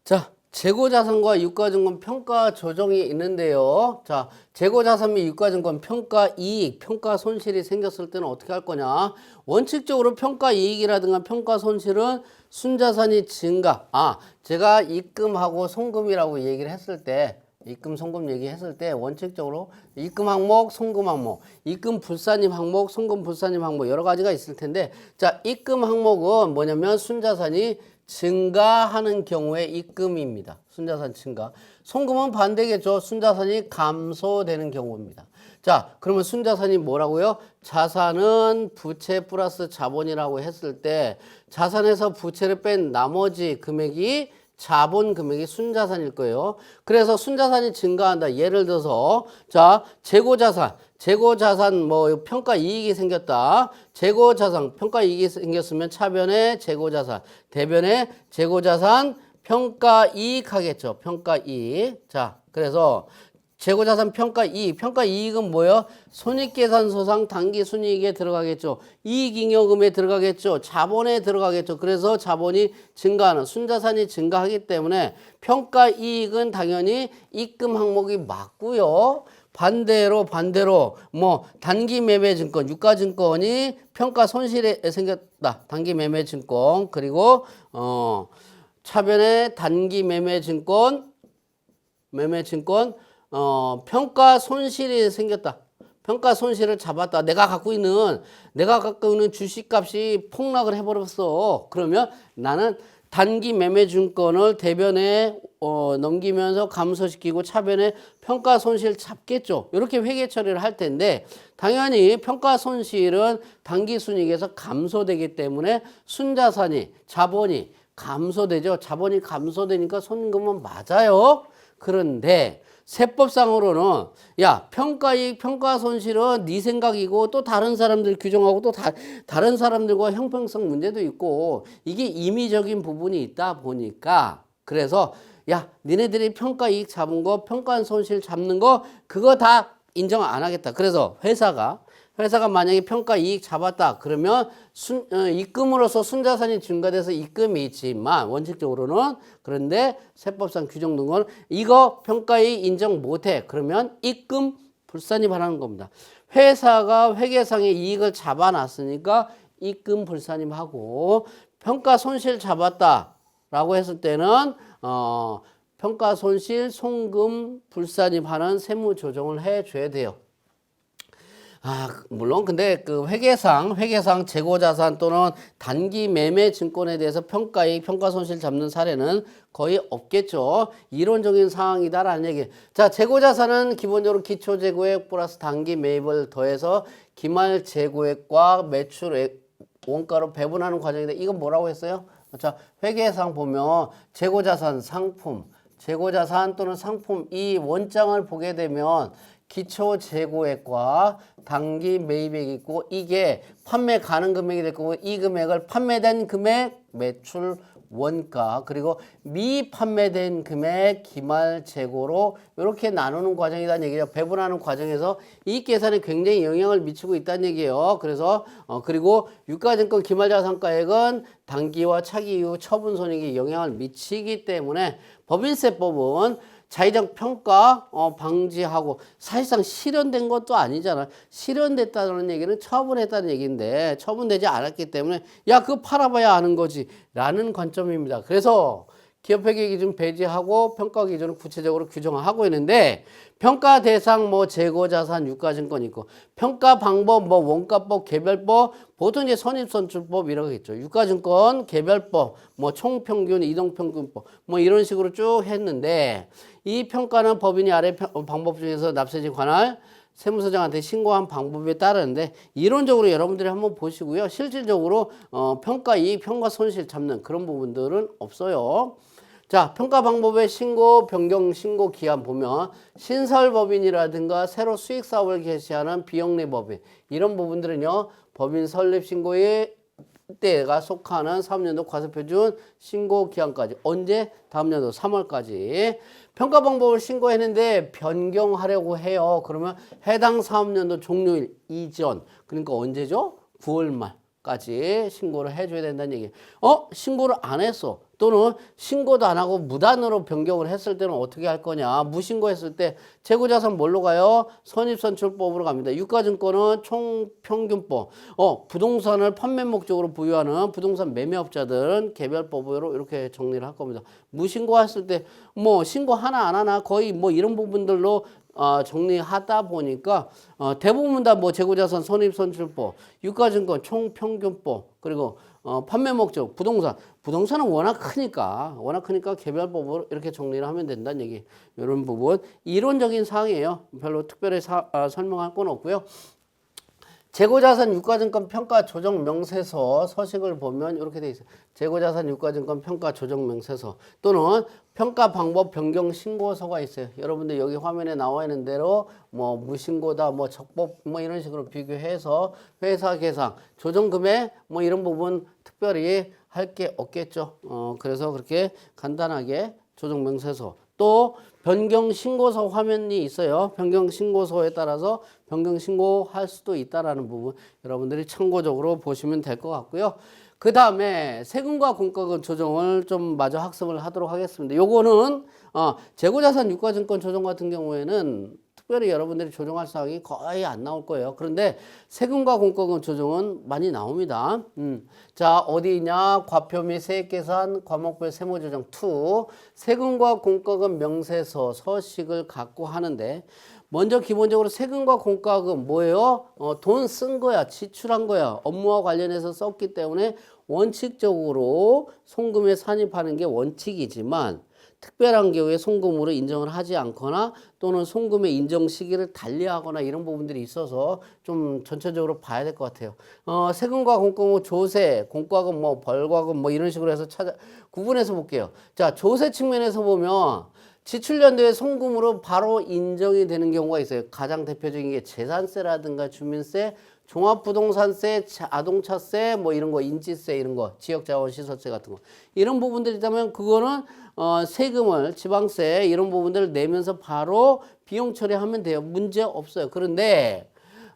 자, 재고자산과 유가증권 평가 조정이 있는데요. 자, 재고자산 및 유가증권 평가 이익, 평가 손실이 생겼을 때는 어떻게 할 거냐? 원칙적으로 평가 이익이라든가 평가 손실은 순자산이 증가. 제가 입금하고 송금이라고 얘기를 했을 때, 입금, 송금 얘기했을 때 원칙적으로 입금 항목, 송금 항목, 입금 불산입 항목, 송금 불산입 항목 여러 가지가 있을 텐데, 자, 입금 항목은 뭐냐면 순자산이 증가하는 경우에 입금입니다. 순자산 증가. 송금은 반대겠죠. 순자산이 감소되는 경우입니다. 자, 그러면 순자산이 뭐라고요? 자산은 부채 플러스 자본이라고 했을 때 자산에서 부채를 뺀 나머지 금액이 자본 금액이 순자산일 거예요. 그래서 순자산이 증가한다. 예를 들어서 자, 재고자산 뭐 평가 이익이 생겼다. 재고자산 평가 이익이 생겼으면 차변에 재고자산, 대변에 재고자산 평가 이익 하겠죠. 평가 이익. 자, 그래서 재고자산 평가 이익은 뭐예요? 손익계산서상 당기순이익에 들어가겠죠. 이익잉여금에 들어가겠죠. 자본에 들어가겠죠. 그래서 자본이 증가하는 순자산이 증가하기 때문에 평가 이익은 당연히 입금 항목이 맞고요. 반대로 뭐 단기 매매 증권, 유가증권이 평가 손실에 생겼다. 단기 매매 증권 그리고 차변에 단기 매매 증권 평가 손실이 생겼다. 평가 손실을 잡았다. 내가 갖고 있는 주식값이 폭락을 해버렸어. 그러면 나는 단기 매매증권을 대변에 넘기면서 감소시키고 차변에 평가 손실 잡겠죠. 이렇게 회계 처리를 할 텐데 당연히 평가 손실은 단기 순이익에서 감소되기 때문에 순자산이 자본이 감소되죠. 자본이 감소되니까 손금은 맞아요. 그런데 세법상으로는 야 평가이익 평가손실은 네 생각이고 또 다른 사람들 규정하고 또 다른 사람들과 형평성 문제도 있고 이게 임의적인 부분이 있다 보니까 그래서 야 니네들이 평가이익 잡은 거 평가손실 잡는 거 그거 다 인정 안 하겠다. 그래서 회사가 만약에 평가 이익 잡았다 그러면 입금으로서 순자산이 증가돼서 입금이 있지만 원칙적으로는 그런데 세법상 규정된 건 이거 평가 이익 인정 못해 그러면 입금 불산이 반하는 겁니다. 회사가 회계상의 이익을 잡아놨으니까 입금 불산임하고 평가 손실 잡았다라고 했을 때는 평가 손실 송금 불산임하는 세무 조정을 해줘야 돼요. 물론 근데 그 회계상 재고자산 또는 단기 매매 증권에 대해서 평가이익, 평가손실 잡는 사례는 거의 없겠죠. 이론적인 상황이다라는 얘기. 자, 재고자산은 기본적으로 기초재고액 플러스 단기 매입을 더해서 기말재고액과 매출액 원가로 배분하는 과정인데 이건 뭐라고 했어요? 자, 회계상 보면 재고자산 또는 상품 이 원장을 보게 되면 기초 재고액과 단기 매입액이 있고 이게 판매 가능 금액이 될 거고 이 금액을 판매된 금액 매출 원가 그리고 미판매된 금액 기말 재고로 이렇게 나누는 과정이라는 얘기죠. 배분하는 과정에서 이익 계산에 굉장히 영향을 미치고 있다는 얘기예요. 그래서 그리고 유가증권 기말자산가액은 단기와 차기 이후 처분 손익에 영향을 미치기 때문에 법인세법은 자의적 평가 방지하고 사실상 실현된 것도 아니잖아. 실현됐다는 얘기는 처분했다는 얘기인데 처분되지 않았기 때문에 야 그거 팔아봐야 아는 거지 라는 관점입니다. 그래서 기업회계 기준 배제하고 평가 기준을 구체적으로 규정하고 있는데 평가 대상 뭐 재고자산 유가증권 있고 평가 방법 뭐 원가법 개별법 보통 이제 선입선출법 이라고 했죠. 유가증권 개별법 뭐 총평균 이동평균법 뭐 이런 식으로 쭉 했는데 이 평가는 법인이 아래 방법 중에서 납세지 관할 세무서장한테 신고한 방법에 따르는데 이론적으로 여러분들이 한번 보시고요. 실질적으로 평가 이익, 평가 손실 잡는 그런 부분들은 없어요. 자, 평가 방법의 신고, 변경, 신고 기한 보면 신설법인이라든가 새로 수익사업을 개시하는 비영리법인 이런 부분들은요. 법인 설립 신고의 때가 속하는 3년도 과세표준 신고 기한까지 언제? 다음 연도 3월까지 평가 방법을 신고했는데 변경하려고 해요. 그러면 해당 사업년도 종료일 이전 그러니까 언제죠? 9월 말 까지 신고를 해줘야 된다는 얘기예요. 신고를 안 했어. 또는 신고도 안 하고 무단으로 변경을 했을 때는 어떻게 할 거냐. 무신고했을 때 재고자산 뭘로 가요? 선입선출법으로 갑니다. 유가증권은 총평균법. 부동산을 판매 목적으로 부여하는 부동산 매매업자들은 개별법으로 이렇게 정리를 할 겁니다. 무신고했을 때 뭐 신고 하나 안 하나 거의 뭐 이런 부분들로 정리하다 보니까 대부분 다 뭐 재고자산 선입선출법, 유가증권 총평균법, 그리고 판매 목적 부동산은 워낙 크니까 개별법으로 이렇게 정리를 하면 된다는 얘기. 이런 부분 이론적인 사항이에요. 별로 특별히 설명할 건 없고요. 재고자산 유가증권 평가 조정 명세서 서식을 보면 이렇게 돼 있어요. 재고자산 유가증권 평가 조정 명세서 또는 평가 방법 변경 신고서가 있어요. 여러분들 여기 화면에 나와 있는 대로 뭐 무신고다, 뭐 적법 뭐 이런 식으로 비교해서 회사 계상, 조정 금액 뭐 이런 부분 특별히 할 게 없겠죠. 그래서 그렇게 간단하게 조정 명세서 또 변경 신고서 화면이 있어요. 변경 신고서에 따라서 변경 신고할 수도 있다라는 부분 여러분들이 참고적으로 보시면 될 것 같고요. 그 다음에 세금과 공과금 조정을 좀 마저 학습을 하도록 하겠습니다. 요거는 재고자산 유가증권 조정 같은 경우에는 특별히 여러분들이 조정할 사항이 거의 안 나올 거예요. 그런데 세금과 공과금 조정은 많이 나옵니다. 자, 어디 있냐? 과표 및 세액계산 과목별 세무조정 2 세금과 공과금 명세서 서식을 갖고 하는데 먼저 기본적으로 세금과 공과금 뭐예요? 돈 쓴 거야, 지출한 거야. 업무와 관련해서 썼기 때문에 원칙적으로 송금에 산입하는 게 원칙이지만 특별한 경우에 송금으로 인정을 하지 않거나 또는 송금의 인정 시기를 달리하거나 이런 부분들이 있어서 좀 전체적으로 봐야 될 것 같아요. 세금과 공과금, 조세, 공과금, 뭐 벌과금 뭐 이런 식으로 해서 구분해서 볼게요. 자, 조세 측면에서 보면 지출연도의 송금으로 바로 인정이 되는 경우가 있어요. 가장 대표적인 게 재산세라든가 주민세, 종합부동산세, 자동차세, 뭐 이런 거, 인지세 이런 거, 지역자원시설세 같은 거 이런 부분들이 있다면 그거는 세금을 지방세 이런 부분들을 내면서 바로 비용 처리하면 돼요. 문제 없어요. 그런데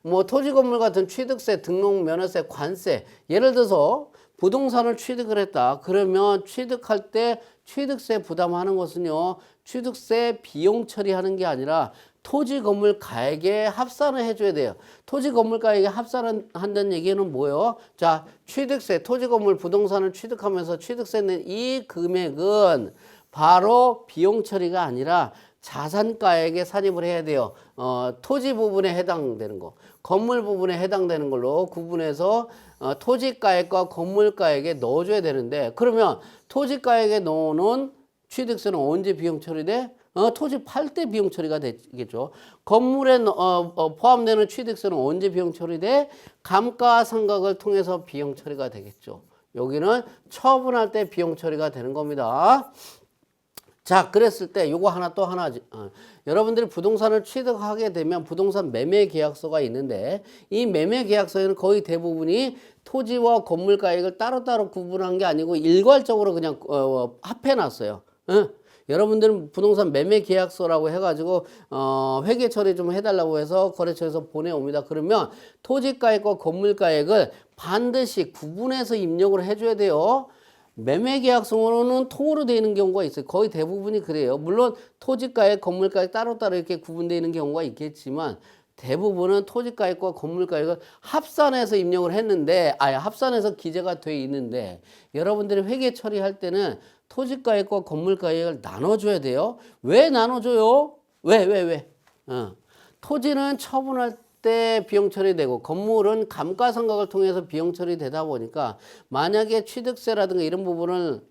뭐 토지 건물 같은 취득세, 등록 면허세, 관세 예를 들어서 부동산을 취득을 했다. 그러면 취득할 때 취득세 부담하는 것은요. 취득세 비용 처리하는 게 아니라 토지 건물 가액에 합산을 해줘야 돼요. 토지 건물 가액에 합산을 한다는 얘기는 뭐예요? 자, 취득세, 토지 건물 부동산을 취득하면서 취득세 낸 이 금액은 바로 비용 처리가 아니라 자산가액에 산입을 해야 돼요. 토지 부분에 해당되는 거, 건물 부분에 해당되는 걸로 구분해서 토지가액과 건물가액에 넣어줘야 되는데 그러면 토지가액에 넣어놓은 취득세는 언제 비용 처리돼? 토지 팔 때 비용 처리가 되겠죠. 건물에 포함되는 취득세는 언제 비용 처리돼? 감가상각을 통해서 비용 처리가 되겠죠. 여기는 처분할 때 비용 처리가 되는 겁니다. 자, 그랬을 때 요거 하나 또 하나 여러분들이 부동산을 취득하게 되면 부동산 매매 계약서가 있는데 이 매매 계약서에는 거의 대부분이 토지와 건물 가액을 따로따로 구분한 게 아니고 일괄적으로 그냥 합해 놨어요. 여러분들은 부동산 매매 계약서라고 해가지고 회계 처리 좀 해달라고 해서 거래처에서 보내옵니다. 그러면 토지가액과 건물가액을 반드시 구분해서 입력을 해줘야 돼요. 매매계약서는 통으로 되어 있는 경우가 있어요. 거의 대부분이 그래요. 물론 토지가액, 건물가액 따로따로 이렇게 구분되어 있는 경우가 있겠지만 대부분은 토지가액과 건물가액을 합산해서 입력을 했는데 합산해서 기재가 되어 있는데 여러분들이 회계 처리할 때는 토지가액과 건물가액을 나눠줘야 돼요. 왜 나눠줘요? 왜? 토지는 처분할 때 비용 처리되고 건물은 감가상각을 통해서 비용 처리되다 보니까 만약에 취득세라든가 이런 부분을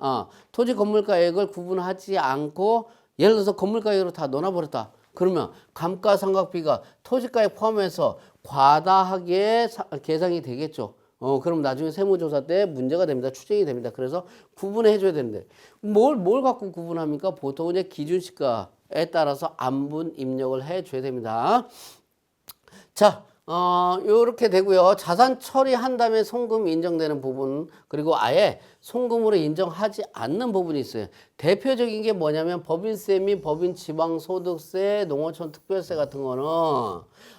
토지 건물가액을 구분하지 않고 예를 들어서 건물가액으로 다 넣어버렸다. 그러면 감가상각비가 토지가액 포함해서 과다하게 계상이 되겠죠. 그럼 나중에 세무조사 때 문제가 됩니다. 추정이 됩니다. 그래서 구분해 줘야 되는데 뭘 갖고 구분합니까? 보통은 이제 기준시가에 따라서 안분 입력을 해 줘야 됩니다. 자, 요렇게 되고요. 자산 처리한 다음에 송금이 인정되는 부분, 그리고 아예 송금으로 인정하지 않는 부분이 있어요. 대표적인 게 뭐냐면 법인세 및 법인 지방소득세, 농어촌 특별세 같은 거는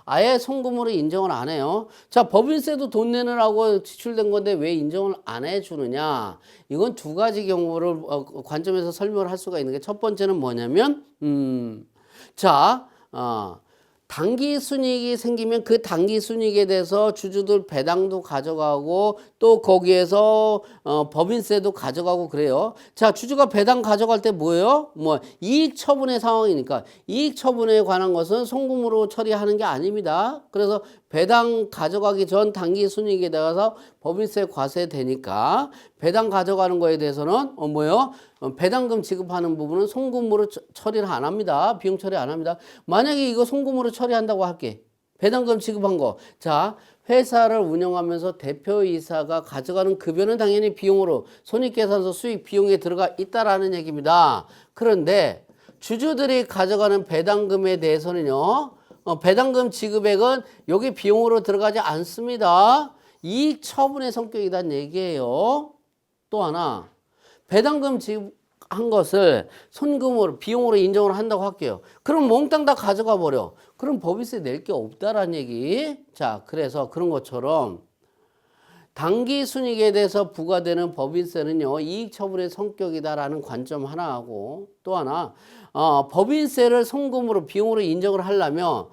아예 송금으로 인정을 안 해요. 자, 법인세도 돈 내느라고 지출된 건데 왜 인정을 안 해주느냐? 이건 두 가지 경우를 관점에서 설명을 할 수가 있는 게, 첫 번째는 뭐냐면 자, 당기 순이익이 생기면 그 당기 순이익에 대해서 주주들 배당도 가져가고 또 거기에서 법인세도 가져가고 그래요. 자, 주주가 배당 가져갈 때 뭐예요? 뭐 이익 처분의 상황이니까 이익 처분에 관한 것은 송금으로 처리하는 게 아닙니다. 그래서 배당 가져가기 전 당기 순이익에 대해서 법인세 과세되니까 배당 가져가는 거에 대해서는 뭐예요? 배당금 지급하는 부분은 송금으로 처리를 안 합니다. 비용 처리 안 합니다. 만약에 이거 송금으로 처리한다고 할게. 배당금 지급한 거. 자, 회사를 운영하면서 대표이사가 가져가는 급여는 당연히 비용으로 손익계산서 수익 비용에 들어가 있다라는 얘기입니다. 그런데 주주들이 가져가는 배당금에 대해서는요. 배당금 지급액은 여기 비용으로 들어가지 않습니다. 이익 처분의 성격이란 얘기예요. 또 하나, 배당금 지급한 것을 손금으로 비용으로 인정을 한다고 할게요. 그럼 몽땅 다 가져가 버려. 그럼 법인세 낼 게 없다라는 얘기. 자, 그래서 그런 것처럼 당기 순이익에 대해서 부과되는 법인세는요, 이익 처분의 성격이다라는 관점 하나하고, 또 하나 법인세를 송금으로 비용으로 인정을 하려면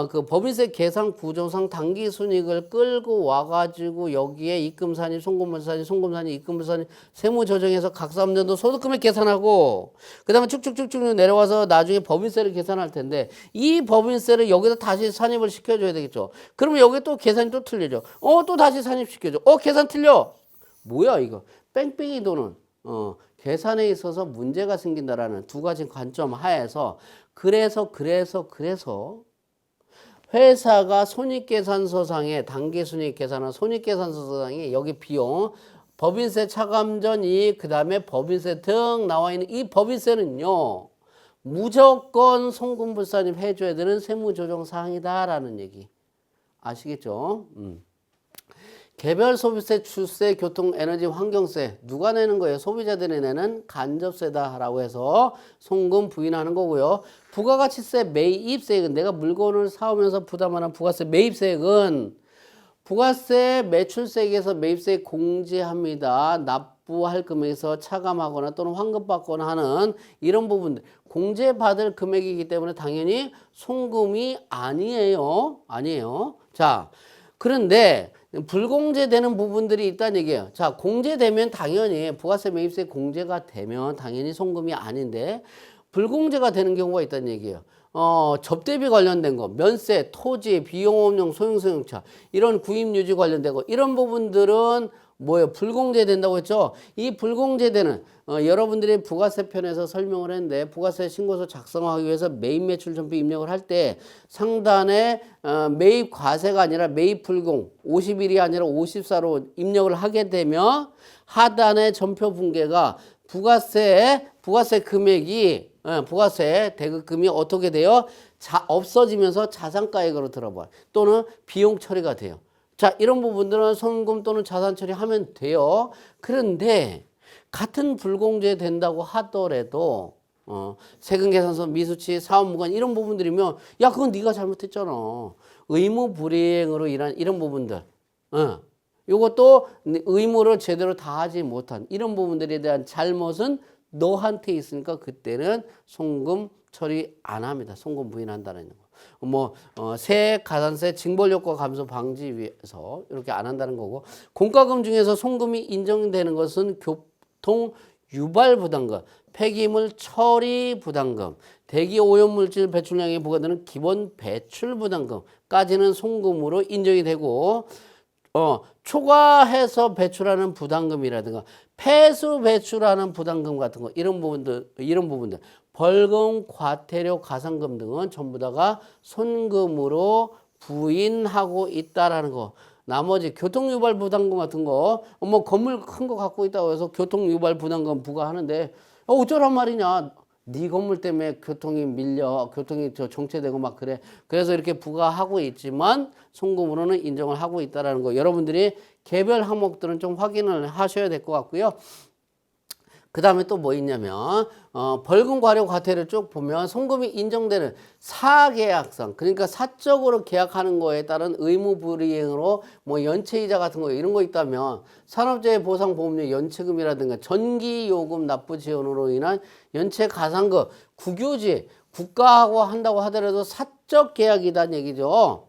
그 법인세 계산 구조상 당기 순이익을 끌고 와가지고 여기에 입금산입, 송금산입, 송금산입, 입금산입, 세무조정해서 각 3년도 소득금액 계산하고, 그 다음에 쭉쭉쭉쭉 내려와서 나중에 법인세를 계산할 텐데, 이 법인세를 여기다 다시 산입을 시켜줘야 되겠죠. 그러면 여기 또 계산이 또 틀리죠. 또 다시 산입시켜줘. 계산 틀려. 뭐야 이거. 뺑뺑이 도는 계산에 있어서 문제가 생긴다라는 두 가지 관점 하에서, 그래서 회사가 손익계산서상에 당기순이익계산한 손익계산서상에 여기 비용, 법인세 차감전 이익, 그 다음에 법인세 등 나와 있는 이 법인세는요, 무조건 송금불산입 해줘야 되는 세무조정사항이다라는 얘기 아시겠죠? 개별 소비세, 주세, 교통, 에너지, 환경세 누가 내는 거예요? 소비자들이 내는 간접세다라고 해서 송금 부인하는 거고요. 부가가치세, 매입세액은 내가 물건을 사오면서 부담하는 부가세, 매입세액은 부가세, 매출세액에서 매입세액 공제합니다. 납부할 금액에서 차감하거나 또는 환급받거나 하는 이런 부분들 공제받을 금액이기 때문에 당연히 송금이 아니에요. 자, 그런데 불공제되는 부분들이 있다는 얘기예요. 자, 공제되면 당연히 부가세 매입세 공제가 되면 당연히 송금이 아닌데, 불공제가 되는 경우가 있다는 얘기예요. 접대비 관련된 거, 면세, 토지, 비용업용, 소형소형차, 이런 구입유지 관련된 거, 이런 부분들은 뭐예요? 불공제된다고 했죠? 이 불공제되는 여러분들이 부가세 편에서 설명을 했는데, 부가세 신고서 작성하기 위해서 매입 매출 전표 입력을 할 때 상단에 매입 과세가 아니라 매입 불공 50일이 아니라 54로 입력을 하게 되면 하단의 전표 분계가 부가세 금액이 부가세 대금이 어떻게 돼요? 없어지면서 자산가액으로 들어봐요. 또는 비용 처리가 돼요. 자, 이런 부분들은 송금 또는 자산 처리하면 돼요. 그런데 같은 불공제 된다고 하더라도 세금계산서, 미수치, 사업무관 이런 부분들이면 야, 그건 네가 잘못했잖아. 의무 불이행으로 인한 이런 부분들. 이것도 의무를 제대로 다하지 못한 이런 부분들에 대한 잘못은 너한테 있으니까 그때는 송금 처리 안 합니다. 송금 부인한다는 거. 세액, 가산세, 징벌효과 감소 방지 위해서 이렇게 안 한다는 거고, 공과금 중에서 송금이 인정되는 것은 교통 유발 부담금, 폐기물 처리 부담금, 대기 오염물질 배출량에 부과되는 기본 배출 부담금까지는 송금으로 인정이 되고, 초과해서 배출하는 부담금이라든가 폐수 배출하는 부담금 같은 거, 이런 부분들 벌금, 과태료, 가산금 등은 전부 다가 손금으로 부인하고 있다라는 거. 나머지 교통유발 부담금 같은 거, 건물 큰 거 갖고 있다고 해서 교통유발 부담금 부과하는데 어쩌란 말이냐. 네 건물 때문에 교통이 밀려, 교통이 정체되고 막 그래. 그래서 이렇게 부과하고 있지만 송금으로는 인정을 하고 있다라는 거. 여러분들이 개별 항목들은 좀 확인을 하셔야 될 것 같고요. 그 다음에 또 뭐 있냐면 벌금 과료 과태료 쭉 보면 송금이 인정되는 사계약상, 그러니까 사적으로 계약하는 거에 따른 의무 불이행으로 뭐 연체이자 같은 거 이런 거 있다면 산업재해 보상보험료 연체금이라든가 전기요금 납부 지연으로 인한 연체 가산금, 국유지 국가하고 한다고 하더라도 사적 계약이란 얘기죠.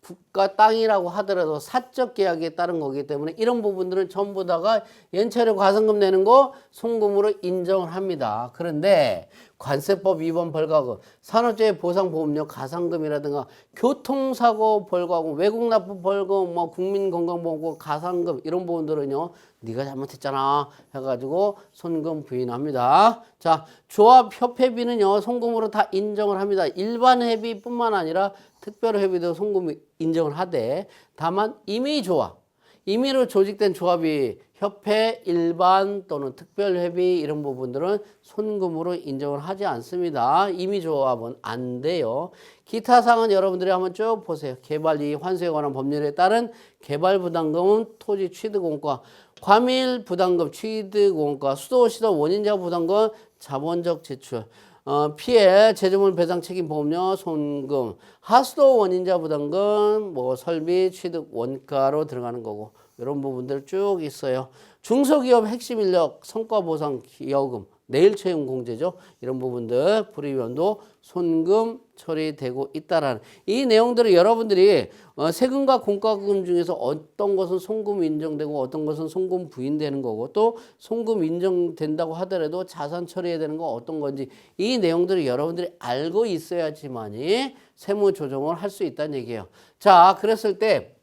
국가 땅이라고 하더라도 사적 계약에 따른 거기 때문에 이런 부분들은 전부 다가 연체료 가산금 내는 거 송금으로 인정을 합니다. 그런데 관세법 위반 벌과금, 산업재해 보상보험료 가산금이라든가 교통사고 벌과금, 외국납부 벌금, 뭐 국민건강보험금 가산금 이런 부분들은요, 네가 잘못했잖아 해가지고 송금 부인합니다. 자, 조합협회비는요 송금으로 다 인정을 합니다. 일반 회비뿐만 아니라 특별회비도 송금 인정을 하되, 다만 임의로 조직된 조합이 협회, 일반 또는 특별회비 이런 부분들은 송금으로 인정을 하지 않습니다. 임의조합은 안 돼요. 기타 사항은 여러분들이 한번 쭉 보세요. 개발이익 환수에 관한 법률에 따른 개발부담금은 토지 취득원가, 과밀부담금 취득원가, 수도시설 원인자 부담금 자본적 제출, 피해 제조물 배상 책임 보험료 송금, 하수도 원인자 부담금, 뭐 설비 취득 원가로 들어가는 거고 이런 부분들 쭉 있어요. 중소기업 핵심 인력 성과 보상 기여금, 내일 채용 공제죠. 이런 부분들 불이익도 송금 처리되고 있다라는 이 내용들을 여러분들이 세금과 공과금 중에서 어떤 것은 송금 인정되고 어떤 것은 송금 부인되는 거고, 또 송금 인정된다고 하더라도 자산 처리해야 되는 거 어떤 건지 이 내용들을 여러분들이 알고 있어야지만이 세무 조정을 할 수 있다는 얘기예요. 자, 그랬을 때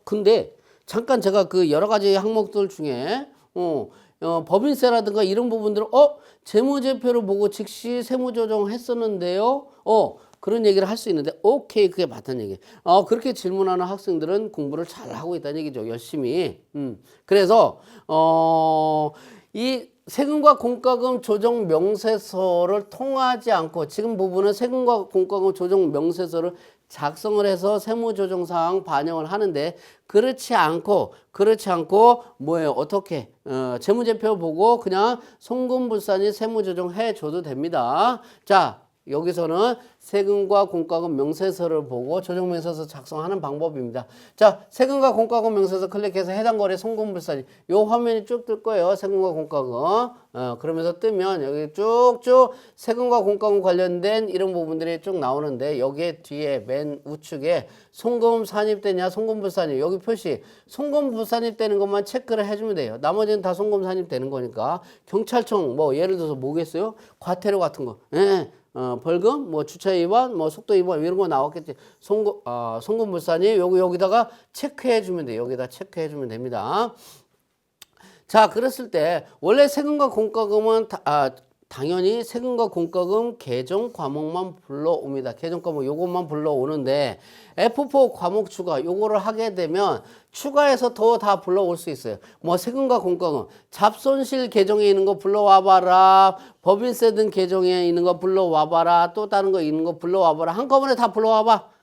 근데 잠깐 제가 그 여러 가지 항목들 중에 법인세라든가 이런 부분들을 재무제표를 보고 즉시 세무조정 했었는데요. 그런 얘기를 할 수 있는데, 오케이, 그게 맞다는 얘기. 그렇게 질문하는 학생들은 공부를 잘 하고 있다는 얘기죠. 열심히. 그래서 이 세금과 공과금 조정 명세서를 통하지 않고, 지금 부분은 세금과 공과금 조정 명세서를 작성을 해서 세무조정사항 반영을 하는데, 그렇지 않고 뭐예요? 어떻게 재무제표 보고 그냥 송금불산이 세무조정 해줘도 됩니다. 자, 여기서는 세금과 공과금 명세서를 보고 조정명세서 작성하는 방법입니다. 자, 세금과 공과금 명세서 클릭해서 해당 거래 송금불산이 요 화면이 쭉 뜰 거예요. 세금과 공과금. 그러면서 뜨면 여기 쭉쭉 세금과 공과금 관련된 이런 부분들이 쭉 나오는데, 여기에 뒤에 맨 우측에 송금 산입되냐 송금불산이, 여기 표시 송금불산입되는 것만 체크를 해주면 돼요. 나머지는 다 송금 산입되는 거니까. 경찰청 뭐 예를 들어서 뭐겠어요? 과태료 같은 거. 벌금, 뭐 주차 위반, 뭐 속도 위반 이런 거 나왔겠지. 송금불산이 여기다가 체크해 주면 돼요. 여기다 체크해 주면 됩니다. 자, 그랬을 때 원래 세금과 공과금은 당연히 세금과 공과금 개정 과목만 불러옵니다. 개정 과목 요것만 불러오는데, F4 과목 추가 요거를 하게 되면 추가해서 더 다 불러올 수 있어요. 뭐 세금과 공과금, 잡손실 개정에 있는 거 불러와봐라, 법인세 등 개정에 있는 거 불러와봐라, 또 다른 거 있는 거 불러와봐라. 한꺼번에 다 불러와봐.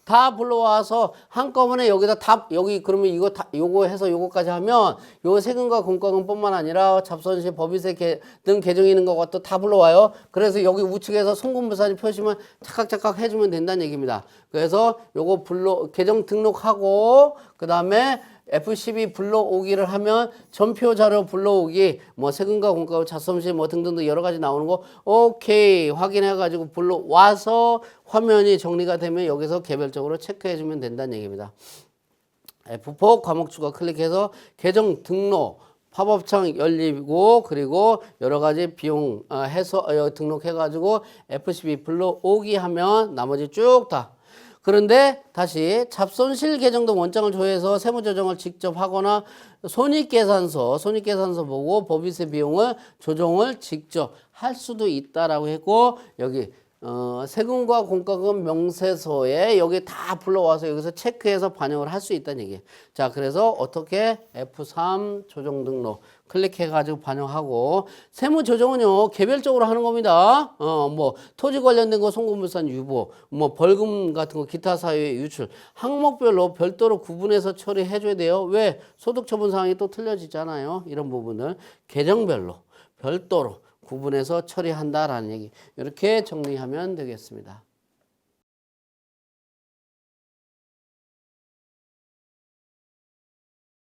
다 불러와서 한꺼번에 여기다 여기 그러면 요거 해서 요거까지 하면 요 세금과 공과금뿐만 아니라 잡손실 법인세 등 개정이 있는 것도 다 불러와요. 그래서 여기 우측에서 송금부산이 표시만 착각착각 해주면 된다는 얘기입니다. 그래서 요거 개정 등록하고 그 다음에 F12 불러오기를 하면 전표 자료 불러오기, 뭐 세금과 공과금, 잡손실 뭐 등등등 여러 가지 나오는 거 오케이 확인해 가지고 불러와서 화면이 정리가 되면 여기서 개별적으로 체크해 주면 된다는 얘기입니다. F4 과목 추가 클릭해서 계정 등록 팝업창 열리고, 그리고 여러 가지 비용 해서 등록해 가지고 F12 불러오기 하면 나머지 쭉 다. 그런데 다시 잡손실 계정도 원장을 조회해서 세무조정을 직접 하거나 손익계산서 보고 법인세 비용을 조정을 직접 할 수도 있다라고 했고, 여기 세금과 공과금 명세서에 여기 다 불러와서 여기서 체크해서 반영을 할 수 있다는 얘기예요. 자, 그래서 어떻게 F3 조정 등록 클릭해가지고 반영하고 세무 조정은요 개별적으로 하는 겁니다. 뭐 토지 관련된 거 송금물산 유보, 뭐 벌금 같은 거 기타 사유의 유출 항목별로 별도로 구분해서 처리해줘야 돼요. 왜? 소득처분 사항이 또 틀려지잖아요. 이런 부분을 계정별로 별도로 구분해서 처리한다라는 얘기. 이렇게 정리하면 되겠습니다.